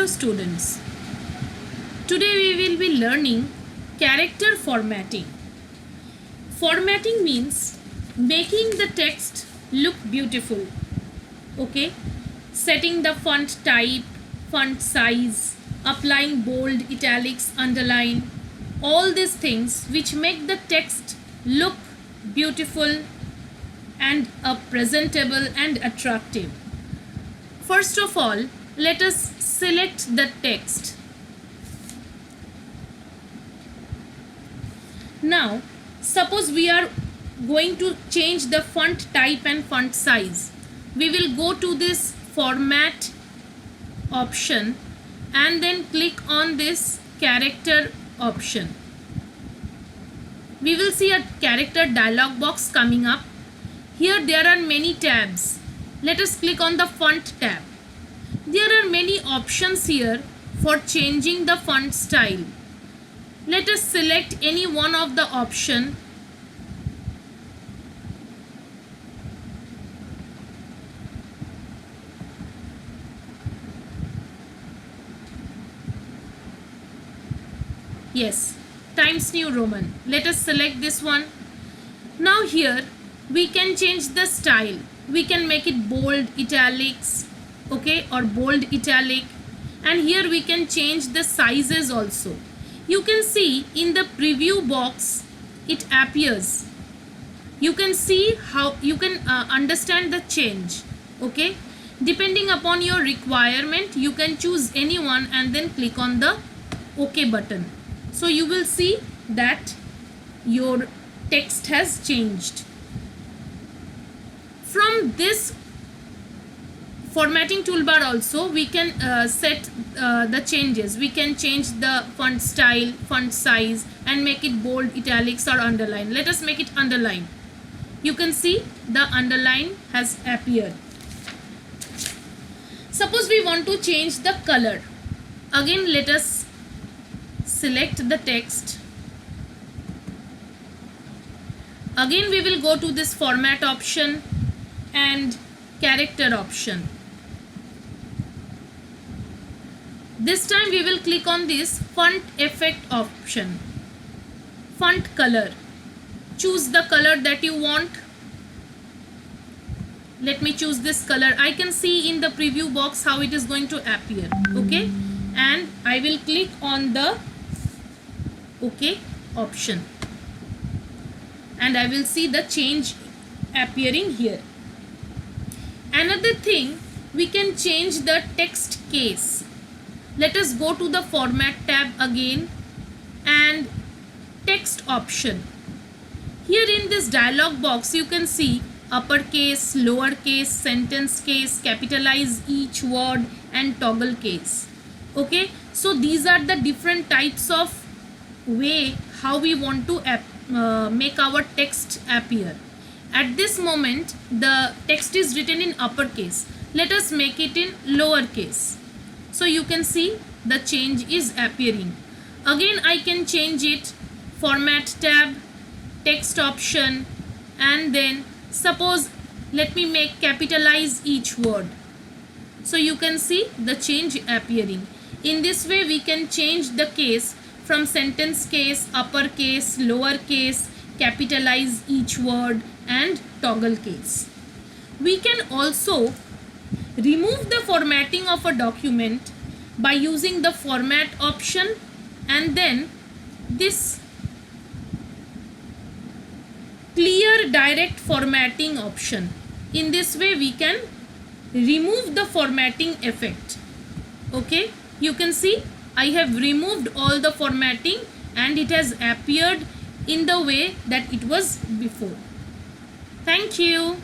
Hello students, today we will be learning character formatting. Formatting means making the text look beautiful, okay? Setting the font type, font size, applying bold, italics, underline, all these things which make the text look beautiful and presentable and attractive. First of all, let us select the text. Now, suppose we are going to change the font type and font size. We will go to this format option and then click on this character option. We will see a character dialog box coming up. Here there are many tabs. Let us click on the font tab. There are many options here for changing the font style. Let us select any one of the option. Yes, Times New Roman. Let us select this one. Now here we can change the style. We can make it bold, italics, okay, or bold italic, and here we can change the sizes also. You can see in the preview box it appears. You can see how you can understand the change, okay. Depending upon your requirement, you can choose any one and then click on the OK button. So you will see that your text has changed. From this formatting toolbar also we can set the changes. We can change the font style, font size, and make it bold, italics, or underline. Let us make it underline. You can see the underline has appeared. Suppose we want to change the color. Again, let us select the text. Again we will go to this format option and character option. This time we will click on this font effect option. Font color. Choose the color that you want. Let me choose this color. I can see in the preview box how it is going to appear, okay, and I will click on the OK option and I will see the change appearing here. Another thing, we can change the text case. Let us go to the format tab again and text option. Here in this dialog box you can see uppercase, lowercase, sentence case, capitalize each word, and toggle case, okay. So these are the different types of way how we want to make our text appear. At this moment the text is written in uppercase. Let us make it in lowercase. So you can see the change is appearing. Again I can change it, format tab, text option, and then suppose let me make capitalize each word. So you can see the change appearing. In this way we can change the case from sentence case, uppercase, lowercase, capitalize each word, and toggle case. We can also remove the formatting of a document by using the format option and then this clear direct formatting option. In this way we can remove the formatting effect, okay. You can see I have removed all the formatting and it has appeared in the way that it was before. Thank you.